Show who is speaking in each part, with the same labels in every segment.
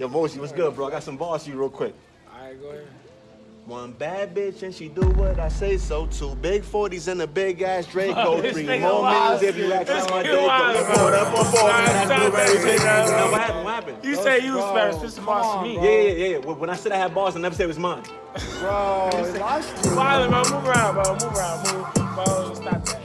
Speaker 1: Yo, Mosey, what's good, bro? I got some bars for you real quick.
Speaker 2: All right, go ahead.
Speaker 1: One bad bitch and she do what I say so. Two big 40s and a big ass Draco. Three more millions if you racks on my day. Put up on four, man. That's blueberry pig. Now what happened? What happened?
Speaker 2: You say you was better spit some bars for me.
Speaker 1: Yeah. When I said I had bars, I never said it was mine.
Speaker 3: Bro,
Speaker 2: Violent, bro. Move around, bro. Bro, stop that.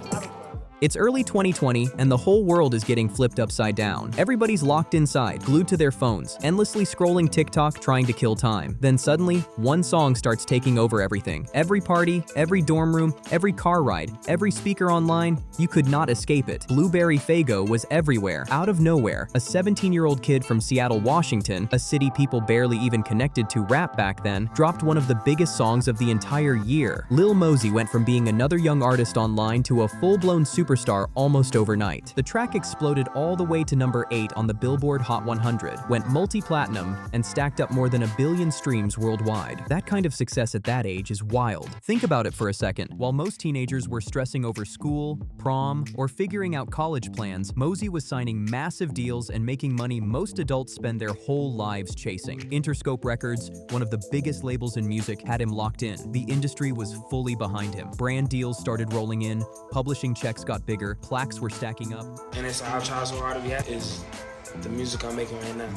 Speaker 4: It's early 2020, and the whole world is getting flipped upside down. Everybody's locked inside, glued to their phones, endlessly scrolling TikTok trying to kill time. Then suddenly, one song starts taking over everything. Every party, every dorm room, every car ride, every speaker online, you could not escape it. Blueberry Faygo was everywhere. Out of nowhere, a 17-year-old kid from Seattle, Washington, a city people barely even connected to rap back then, dropped one of the biggest songs of the entire year. Lil Mosey went from being another young artist online to a full-blown superstar almost overnight. The track exploded all the way to number 8 on the Billboard Hot 100, went multi-platinum, and stacked up more than 1 billion streams worldwide. That kind of success at that age is wild. Think about it for a second. While most teenagers were stressing over school, prom, or figuring out college plans, Mosey was signing massive deals and making money most adults spend their whole lives chasing. Interscope Records, one of the biggest labels in music, had him locked in. The industry was fully behind him. Brand deals started rolling in, publishing checks got bigger, plaques were stacking up.
Speaker 2: And it's I try so hard to be happy is the music I'm making right now.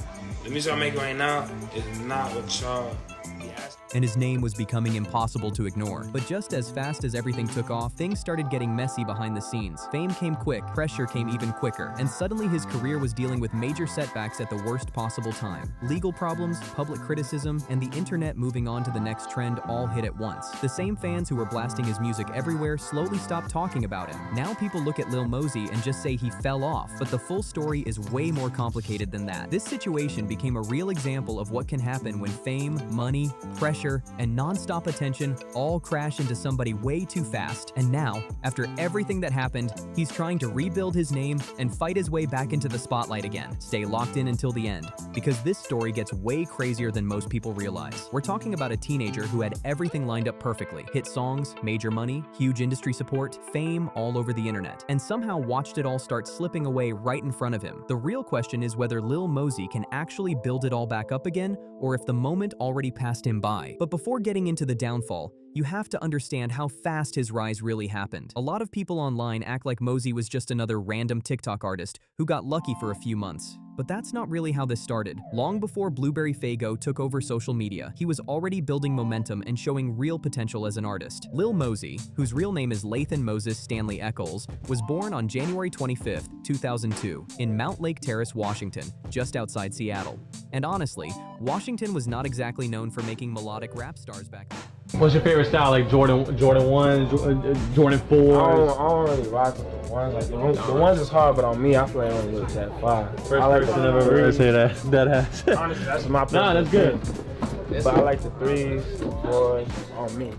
Speaker 2: The music I'm making right now is not what y'all be asking.
Speaker 4: And his name was becoming impossible to ignore. But just as fast as everything took off, things started getting messy behind the scenes. Fame came quick, pressure came even quicker, and suddenly his career was dealing with major setbacks at the worst possible time. Legal problems, public criticism, and the internet moving on to the next trend all hit at once. The same fans who were blasting his music everywhere slowly stopped talking about him. Now people look at Lil Mosey and just say he fell off, but the full story is way more complicated than that. This situation became a real example of what can happen when fame, money, pressure, and non-stop attention all crash into somebody way too fast. And now, after everything that happened, he's trying to rebuild his name and fight his way back into the spotlight again. Stay locked in until the end, because this story gets way crazier than most people realize. We're talking about a teenager who had everything lined up perfectly. Hit songs, major money, huge industry support, fame all over the internet, and somehow watched it all start slipping away right in front of him. The real question is whether Lil Mosey can actually build it all back up again, or if the moment already passed him by. But before getting into the downfall, you have to understand how fast his rise really happened. A lot of people online act like Mosey was just another random TikTok artist who got lucky for a few months. But that's not really how this started. Long before Blueberry Faygo took over social media, he was already building momentum and showing real potential as an artist. Lil Mosey, whose real name is Lathan Moses Stanley Eccles, was born on January 25, 2002, in Mount Lake Terrace, Washington, just outside Seattle. And honestly, Washington was not exactly known for making melodic rap stars back then.
Speaker 5: What's your favorite style? Like Jordan 1, Jordan 4?
Speaker 2: I don't really rock with the ones. Like the ones is hard, but on me, I feel like it only looks that far.
Speaker 5: I like person I've ever heard say that has.
Speaker 2: Honestly, that's my preference.
Speaker 5: Nah, that's good.
Speaker 2: But I like the 3s, 4s on me.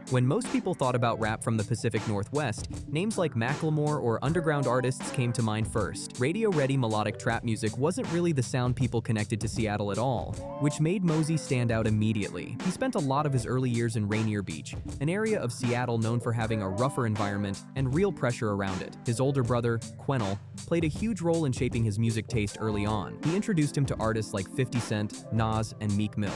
Speaker 4: When most people thought about rap from the Pacific Northwest, names like Macklemore or underground artists came to mind first. Radio-ready melodic trap music wasn't really the sound people connected to Seattle at all, which made Mosey stand out immediately. He spent a lot of his early years in Rainier Beach, an area of Seattle known for having a rougher environment and real pressure around it. His older brother, Quennell, played a huge role in shaping his music taste early on. He introduced him to artists like 50 Cent, Nas, and Meek Mill.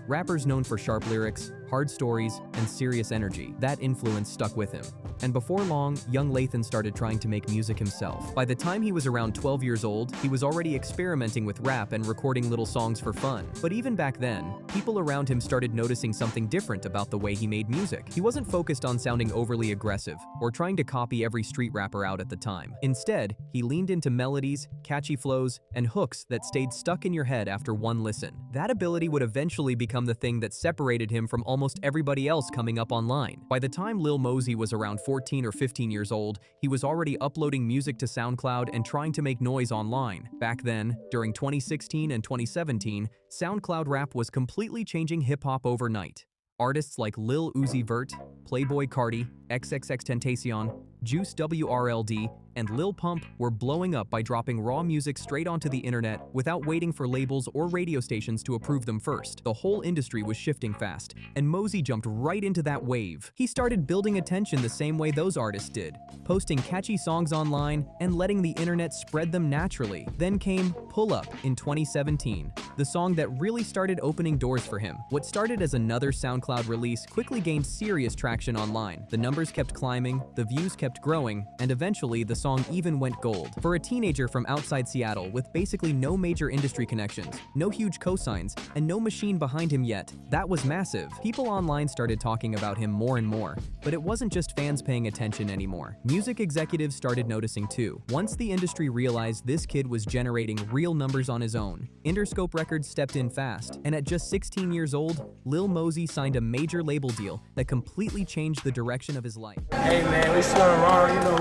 Speaker 4: Rappers known for sharp lyrics, hard stories, and serious energy. That influence stuck with him. And before long, young Lathan started trying to make music himself. By the time he was around 12 years old, he was already experimenting with rap and recording little songs for fun. But even back then, people around him started noticing something different about the way he made music. He wasn't focused on sounding overly aggressive or trying to copy every street rapper out at the time. Instead, he leaned into melodies, catchy flows, and hooks that stayed stuck in your head after one listen. That ability would eventually become the thing that separated him from almost everybody else coming up online. By the time Lil Mosey was around 14 or 15 years old, he was already uploading music to SoundCloud and trying to make noise online. Back then, during 2016 and 2017, SoundCloud rap was completely changing hip-hop overnight. Artists like Lil Uzi Vert, Playboi Carti, XXXTentacion, Juice WRLD, and Lil Pump were blowing up by dropping raw music straight onto the internet without waiting for labels or radio stations to approve them first. The whole industry was shifting fast, and Mosey jumped right into that wave. He started building attention the same way those artists did, posting catchy songs online and letting the internet spread them naturally. Then came Pull Up in 2017, the song that really started opening doors for him. What started as another SoundCloud release quickly gained serious traction online. The numbers kept climbing, the views kept growing, and eventually the song even went gold. For a teenager from outside Seattle with basically no major industry connections, no huge cosigns, and no machine behind him yet, that was massive. People online started talking about him more and more, but it wasn't just fans paying attention anymore. Music executives started noticing too. Once the industry realized this kid was generating real numbers on his own, Interscope Records stepped in fast, and at just 16 years old, Lil Mosey signed a major label deal that completely changed the direction of his life.
Speaker 2: Hey man, we still wrong, you know,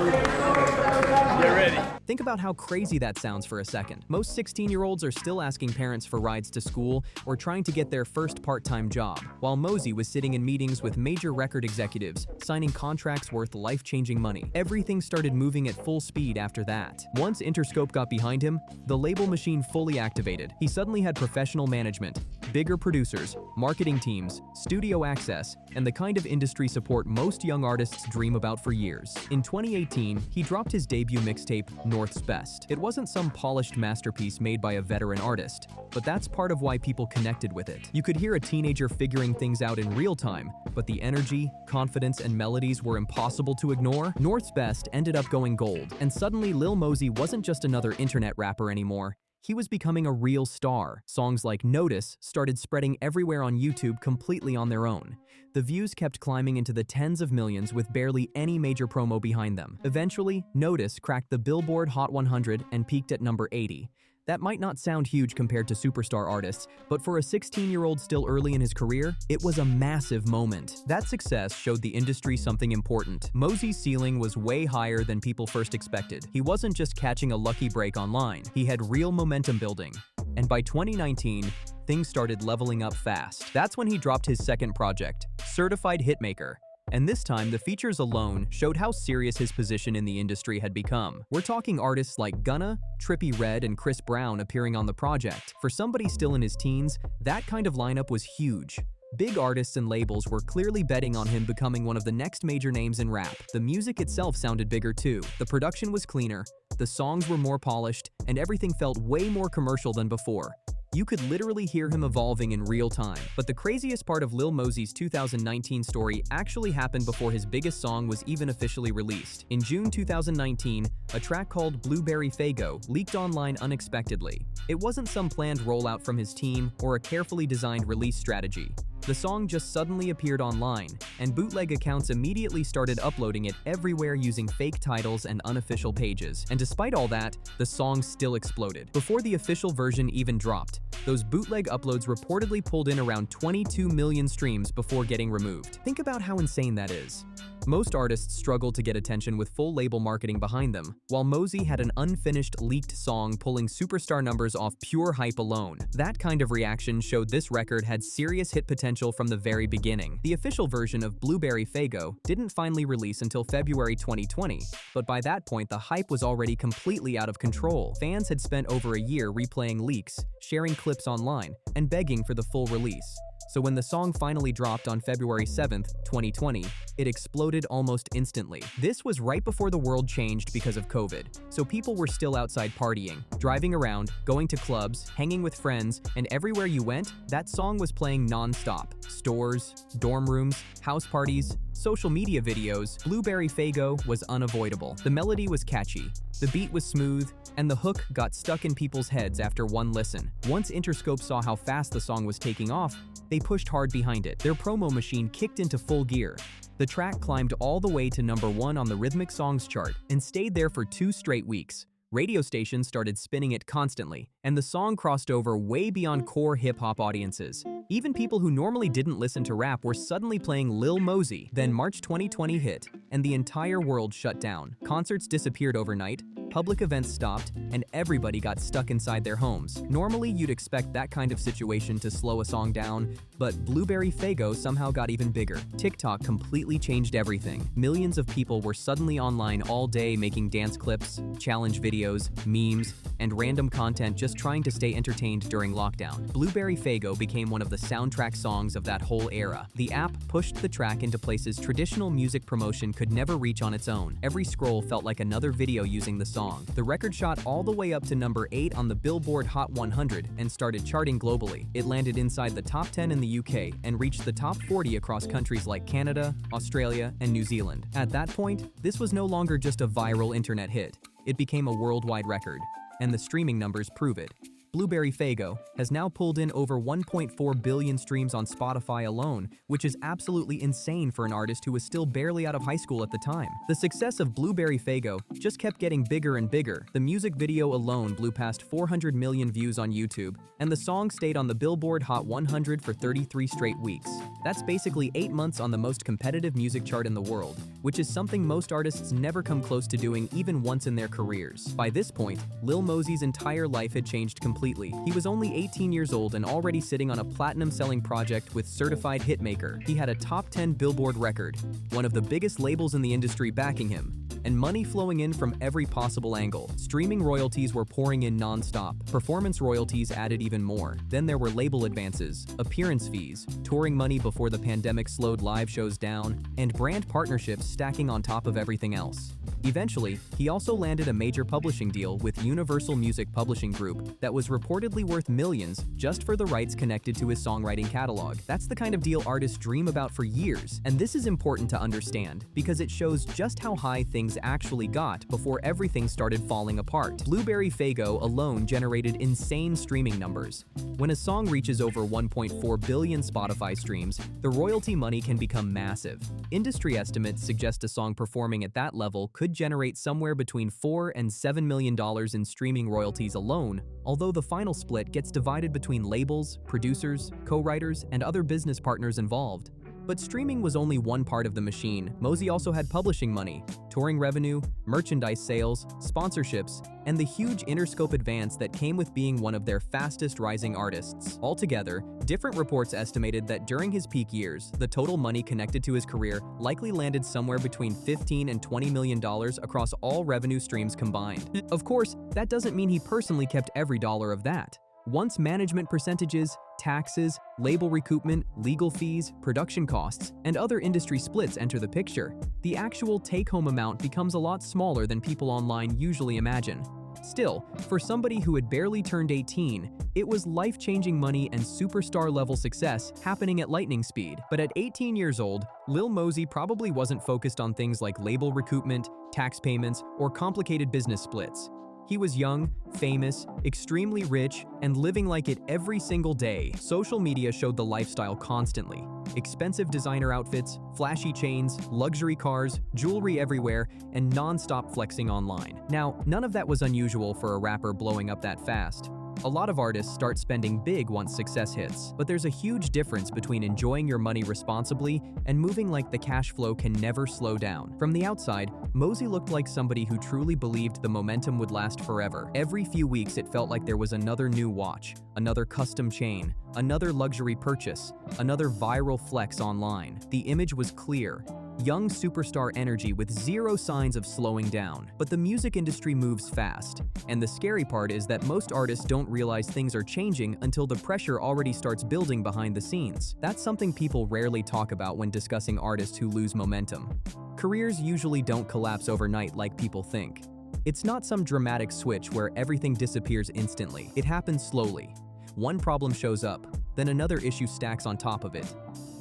Speaker 2: get ready.
Speaker 4: Think about how crazy that sounds for a second. Most 16-year-olds are still asking parents for rides to school or trying to get their first part-time job, while Mosey was sitting in meetings with major record executives, signing contracts worth life-changing money. Everything started moving at full speed after that. Once Interscope got behind him, the label machine fully activated. He suddenly had professional management, bigger producers, marketing teams, studio access, and the kind of industry support most young artists dream about for years. In 2018, he dropped his debut mixtape, North's Best. It wasn't some polished masterpiece made by a veteran artist, but that's part of why people connected with it. You could hear a teenager figuring things out in real time, but the energy, confidence, and melodies were impossible to ignore. North's Best ended up going gold, and suddenly Lil Mosey wasn't just another internet rapper anymore. He was becoming a real star. Songs like Notice started spreading everywhere on YouTube completely on their own. The views kept climbing into the tens of millions with barely any major promo behind them. Eventually, Notice cracked the Billboard Hot 100 and peaked at number 80. That might not sound huge compared to superstar artists, but for a 16-year-old still early in his career, it was a massive moment. That success showed the industry something important. Mosey's ceiling was way higher than people first expected. He wasn't just catching a lucky break online, he had real momentum building. And by 2019, things started leveling up fast. That's when he dropped his second project, Certified Hitmaker. And this time, the features alone showed how serious his position in the industry had become. We're talking artists like Gunna, Trippie Redd, and Chris Brown appearing on the project. For somebody still in his teens, that kind of lineup was huge. Big artists and labels were clearly betting on him becoming one of the next major names in rap. The music itself sounded bigger too. The production was cleaner, the songs were more polished, and everything felt way more commercial than before. You could literally hear him evolving in real time. But the craziest part of Lil Mosey's 2019 story actually happened before his biggest song was even officially released. In June 2019, a track called Blueberry Faygo leaked online unexpectedly. It wasn't some planned rollout from his team or a carefully designed release strategy. The song just suddenly appeared online, and bootleg accounts immediately started uploading it everywhere using fake titles and unofficial pages. And despite all that, the song still exploded. Before the official version even dropped, those bootleg uploads reportedly pulled in around 22 million streams before getting removed. Think about how insane that is. Most artists struggle to get attention with full label marketing behind them, while Mosey had an unfinished, leaked song pulling superstar numbers off pure hype alone. That kind of reaction showed this record had serious hit potential from the very beginning. The official version of Blueberry Faygo didn't finally release until February 2020, but by that point the hype was already completely out of control. Fans had spent over a year replaying leaks, sharing clips online, and begging for the full release. So when the song finally dropped on February 7th, 2020, it exploded almost instantly. This was right before the world changed because of COVID, so people were still outside partying, driving around, going to clubs, hanging with friends, and everywhere you went, that song was playing non-stop. Stores, dorm rooms, house parties, social media videos, Blueberry Faygo was unavoidable. The melody was catchy, the beat was smooth, and the hook got stuck in people's heads after one listen. Once Interscope saw how fast the song was taking off, they pushed hard behind it. Their promo machine kicked into full gear. The track climbed all the way to #1 on the Rhythmic Songs chart and stayed there for 2 straight weeks. Radio stations started spinning it constantly, and the song crossed over way beyond core hip-hop audiences. Even people who normally didn't listen to rap were suddenly playing Lil Mosey. Then March 2020 hit, and the entire world shut down. Concerts disappeared overnight, public events stopped, and everybody got stuck inside their homes. Normally, you'd expect that kind of situation to slow a song down, but Blueberry Faygo somehow got even bigger. TikTok completely changed everything. Millions of people were suddenly online all day making dance clips, challenge videos, memes, and random content just trying to stay entertained during lockdown. Blueberry Faygo became one of the soundtrack songs of that whole era. The app pushed the track into places traditional music promotion could never reach on its own. Every scroll felt like another video using the song. The record shot all the way up to number 8 on the Billboard Hot 100 and started charting globally. It landed inside the top 10 in the UK and reached the top 40 across countries like Canada, Australia, and New Zealand. At that point, this was no longer just a viral internet hit. It became a worldwide record, and the streaming numbers prove it. Blueberry Faygo has now pulled in over 1.4 billion streams on Spotify alone, which is absolutely insane for an artist who was still barely out of high school at the time. The success of Blueberry Faygo just kept getting bigger and bigger. The music video alone blew past 400 million views on YouTube, and the song stayed on the Billboard Hot 100 for 33 straight weeks. That's basically 8 months on the most competitive music chart in the world, which is something most artists never come close to doing even once in their careers. By this point, Lil Mosey's entire life had changed completely. He was only 18 years old and already sitting on a platinum-selling project with Certified Hitmaker. He had a top 10 Billboard record, one of the biggest labels in the industry backing him, and money flowing in from every possible angle. Streaming royalties were pouring in non-stop. Performance royalties added even more. Then there were label advances, appearance fees, touring money before the pandemic slowed live shows down, and brand partnerships stacking on top of everything else. Eventually, he also landed a major publishing deal with Universal Music Publishing Group that was reportedly worth millions just for the rights connected to his songwriting catalog. That's the kind of deal artists dream about for years, and this is important to understand because it shows just how high things actually got before everything started falling apart. Blueberry Faygo alone generated insane streaming numbers. When a song reaches over 1.4 billion Spotify streams, the royalty money can become massive. Industry estimates suggest a song performing at that level could generate somewhere between $4 and $7 million in streaming royalties alone, although the final split gets divided between labels, producers, co-writers, and other business partners involved. But streaming was only one part of the machine. Mosey also had publishing money, touring revenue, merchandise sales, sponsorships, and the huge Interscope advance that came with being one of their fastest rising artists. Altogether, different reports estimated that during his peak years, the total money connected to his career likely landed somewhere between $15 and $20 million across all revenue streams combined. Of course, that doesn't mean he personally kept every dollar of that. Once management percentages, taxes, label recoupment, legal fees, production costs, and other industry splits enter the picture, the actual take-home amount becomes a lot smaller than people online usually imagine. Still, for somebody who had barely turned 18, it was life-changing money and superstar-level success happening at lightning speed. But at 18 years old, Lil Mosey probably wasn't focused on things like label recoupment, tax payments, or complicated business splits. He was young, famous, extremely rich, and living like it every single day. Social media showed the lifestyle constantly. Expensive designer outfits, flashy chains, luxury cars, jewelry everywhere, and non-stop flexing online. Now, none of that was unusual for a rapper blowing up that fast. A lot of artists start spending big once success hits, but there's a huge difference between enjoying your money responsibly and moving like the cash flow can never slow down. From the outside, Mosey looked like somebody who truly believed the momentum would last forever. Every few weeks it felt like there was another new watch, another custom chain, another luxury purchase, another viral flex online. The image was clear. Young superstar energy with zero signs of slowing down. But the music industry moves fast, and the scary part is that most artists don't realize things are changing until the pressure already starts building behind the scenes. That's something people rarely talk about when discussing artists who lose momentum. Careers usually don't collapse overnight like people think. It's not some dramatic switch where everything disappears instantly. It happens slowly. One problem shows up, then another issue stacks on top of it.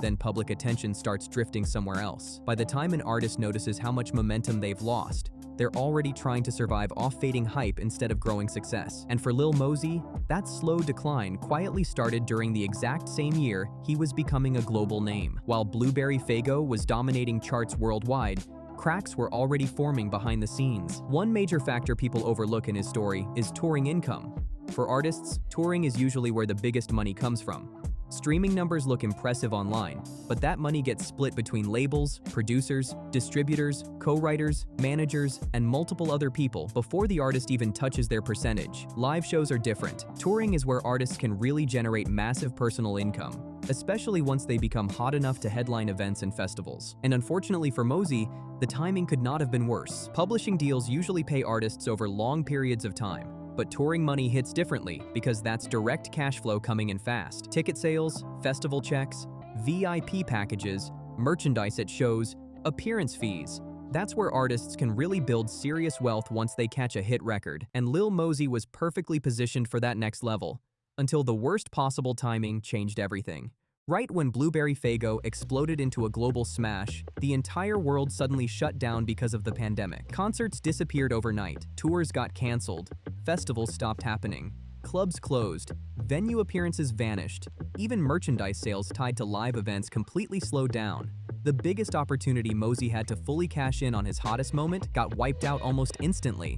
Speaker 4: Then public attention starts drifting somewhere else. By the time an artist notices how much momentum they've lost, they're already trying to survive off fading hype instead of growing success. And for Lil Mosey, that slow decline quietly started during the exact same year he was becoming a global name. While Blueberry Faygo was dominating charts worldwide, cracks were already forming behind the scenes. One major factor people overlook in his story is touring income. For artists, touring is usually where the biggest money comes from. Streaming numbers look impressive online, but that money gets split between labels, producers, distributors, co-writers, managers, and multiple other people before the artist even touches their percentage. Live shows are different. Touring is where artists can really generate massive personal income, especially once they become hot enough to headline events and festivals. And unfortunately for Mosey, the timing could not have been worse. Publishing deals usually pay artists over long periods of time, but touring money hits differently because that's direct cash flow coming in fast. Ticket sales, festival checks, VIP packages, merchandise at shows, appearance fees. That's where artists can really build serious wealth once they catch a hit record. And Lil Mosey was perfectly positioned for that next level, until the worst possible timing changed everything. Right when Blueberry Faygo exploded into a global smash, the entire world suddenly shut down because of the pandemic. Concerts disappeared overnight, tours got canceled, festivals stopped happening, clubs closed, venue appearances vanished, even merchandise sales tied to live events completely slowed down. The biggest opportunity Mosey had to fully cash in on his hottest moment got wiped out almost instantly.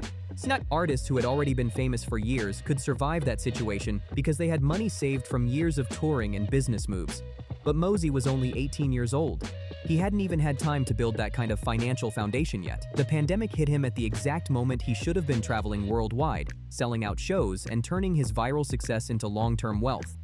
Speaker 4: Artists who had already been famous for years could survive that situation because they had money saved from years of touring and business moves. But Mosey was only 18 years old. He hadn't even had time to build that kind of financial foundation yet. The pandemic hit him at the exact moment he should have been traveling worldwide, selling out shows, and turning his viral success into long-term wealth.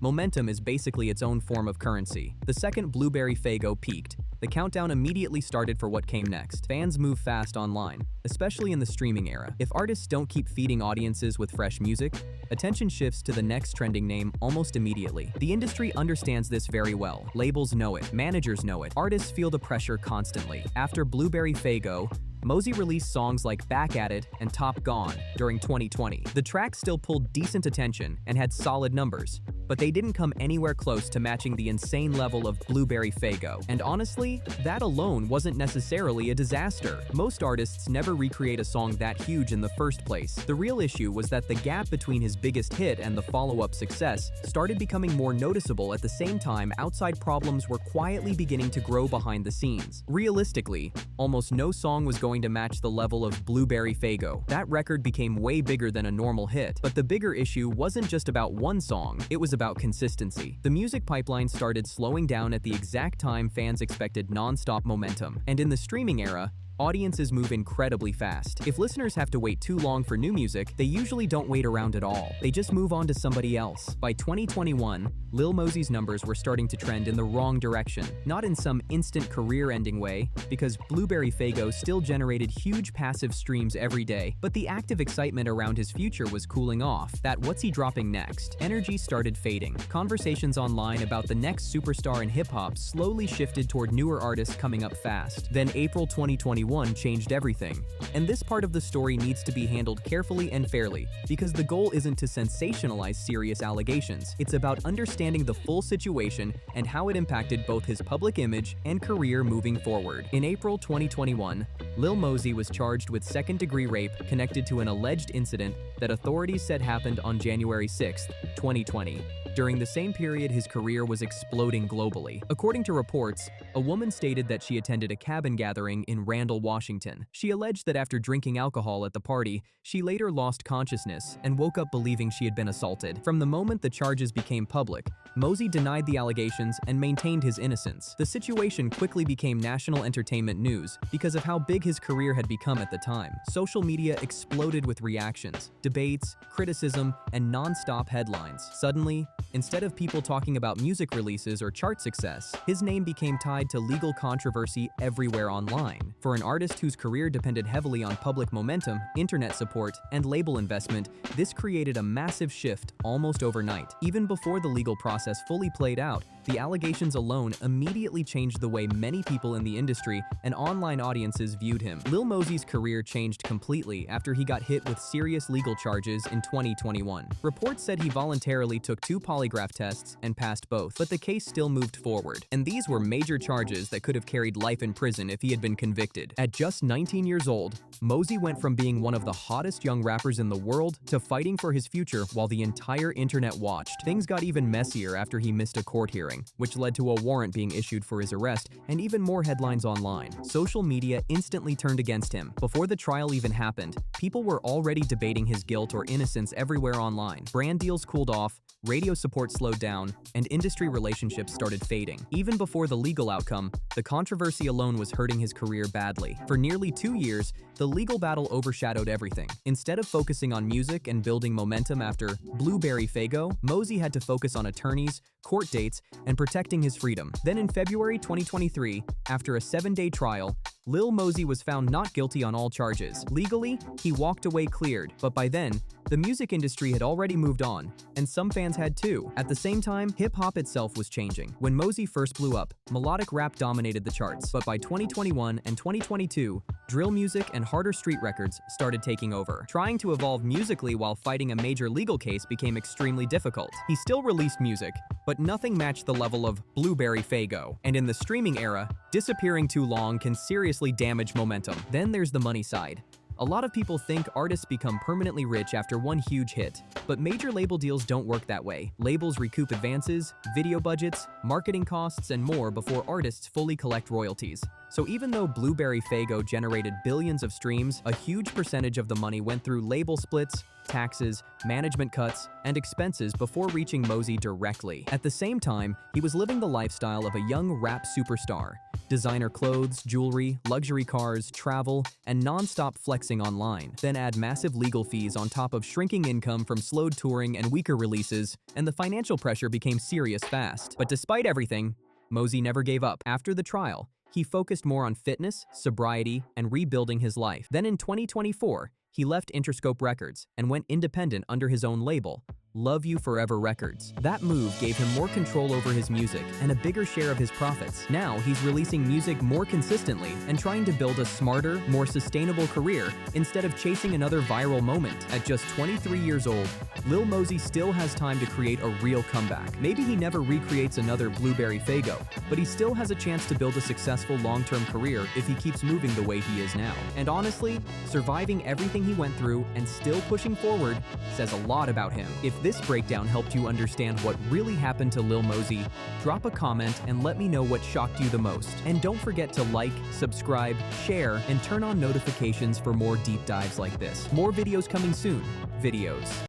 Speaker 4: Momentum is basically its own form of currency. The second Blueberry Faygo peaked, the countdown immediately started for what came next. Fans move fast online, especially in the streaming era. If artists don't keep feeding audiences with fresh music, attention shifts to the next trending name almost immediately. The industry understands this very well. Labels know it, managers know it, artists feel the pressure constantly. After Blueberry Faygo, Mosey released songs like Back at It and Top Gone during 2020. The tracks still pulled decent attention and had solid numbers, but they didn't come anywhere close to matching the insane level of Blueberry Faygo. And honestly, that alone wasn't necessarily a disaster. Most artists never recreate a song that huge in the first place. The real issue was that the gap between his biggest hit and the follow-up success started becoming more noticeable at the same time outside problems were quietly beginning to grow behind the scenes. Realistically, almost no song was going to match the level of Blueberry Faygo. That record became way bigger than a normal hit, but the bigger issue wasn't just about one song, it was about consistency. The music pipeline started slowing down at the exact time fans expected non-stop momentum, and in the streaming era, audiences move incredibly fast. If listeners have to wait too long for new music, they usually don't wait around at all. They just move on to somebody else. By 2021, Lil Mosey's numbers were starting to trend in the wrong direction. Not in some instant career-ending way, because Blueberry Faygo still generated huge passive streams every day, but the active excitement around his future was cooling off. That what's he dropping next? Energy started fading. Conversations online about the next superstar in hip-hop slowly shifted toward newer artists coming up fast. Then April 2021 changed everything. And this part of the story needs to be handled carefully and fairly, because the goal isn't to sensationalize serious allegations. It's about understanding the full situation and how it impacted both his public image and career moving forward. In April 2021, Lil Mosey was charged with second-degree rape connected to an alleged incident that authorities said happened on January 6, 2020. During the same period, his career was exploding globally. According to reports, a woman stated that she attended a cabin gathering in Randall, Washington. She alleged that after drinking alcohol at the party, she later lost consciousness and woke up believing she had been assaulted. From the moment the charges became public, Mosey denied the allegations and maintained his innocence. The situation quickly became national entertainment news because of how big his career had become at the time. Social media exploded with reactions, debates, criticism, and non-stop headlines. Suddenly, instead of people talking about music releases or chart success, his name became tied to legal controversy everywhere online. For an artist whose career depended heavily on public momentum, internet support, and label investment, this created a massive shift almost overnight. Even before the legal process fully played out, the allegations alone immediately changed the way many people in the industry and online audiences viewed him. Lil Mosey's career changed completely after he got hit with serious legal charges in 2021. Reports said he voluntarily took 2 polygraph tests and passed both, but the case still moved forward. And these were major charges that could have carried life in prison if he had been convicted. At just 19 years old, Mosey went from being one of the hottest young rappers in the world to fighting for his future while the entire internet watched. Things got even messier after he missed a court hearing. racketeering, which led to a warrant being issued for his arrest and even more headlines online. Social media instantly turned against him. Before the trial even happened, people were already debating his guilt or innocence everywhere online. Brand deals cooled off, radio support slowed down, and industry relationships started fading. Even before the legal outcome, the controversy alone was hurting his career badly. For nearly 2 years, the legal battle overshadowed everything. Instead of focusing on music and building momentum after Blueberry Faygo, Mosey had to focus on attorneys, court dates, and protecting his freedom. Then in February 2023, after a 7-day trial, Lil Mosey was found not guilty on all charges. Legally, he walked away cleared, but by then, the music industry had already moved on, and some fans had too. At the same time, hip-hop itself was changing. When Mosey first blew up, melodic rap dominated the charts, but by 2021 and 2022, drill music and harder street records started taking over. Trying to evolve musically while fighting a major legal case became extremely difficult. He still released music, but nothing matched the level of Blueberry Faygo. And in the streaming era, disappearing too long can seriously damage momentum. Then there's the money side. A lot of people think artists become permanently rich after one huge hit, but major label deals don't work that way. Labels recoup advances, video budgets, marketing costs, and more before artists fully collect royalties. So even though Blueberry Faygo generated billions of streams, a huge percentage of the money went through label splits, taxes, management cuts, and expenses before reaching Mosey directly. At the same time, he was living the lifestyle of a young rap superstar. Designer clothes, jewelry, luxury cars, travel, and non-stop flexing online. Then add massive legal fees on top of shrinking income from slowed touring and weaker releases, and the financial pressure became serious fast. But despite everything, Mosey never gave up. After the trial, he focused more on fitness, sobriety, and rebuilding his life. Then in 2024, he left Interscope Records and went independent under his own label, Love You Forever Records. That move gave him more control over his music and a bigger share of his profits. Now he's releasing music more consistently and trying to build a smarter, more sustainable career instead of chasing another viral moment. At just 23 years old, Lil Mosey still has time to create a real comeback. Maybe he never recreates another Blueberry Faygo, but he still has a chance to build a successful long-term career if he keeps moving the way he is now. And honestly, surviving everything he went through and still pushing forward says a lot about him. If this breakdown helped you understand what really happened to Lil Mosey, drop a comment and let me know what shocked you the most. And don't forget to like, subscribe, share, and turn on notifications for more deep dives like this. More videos coming soon. Videos.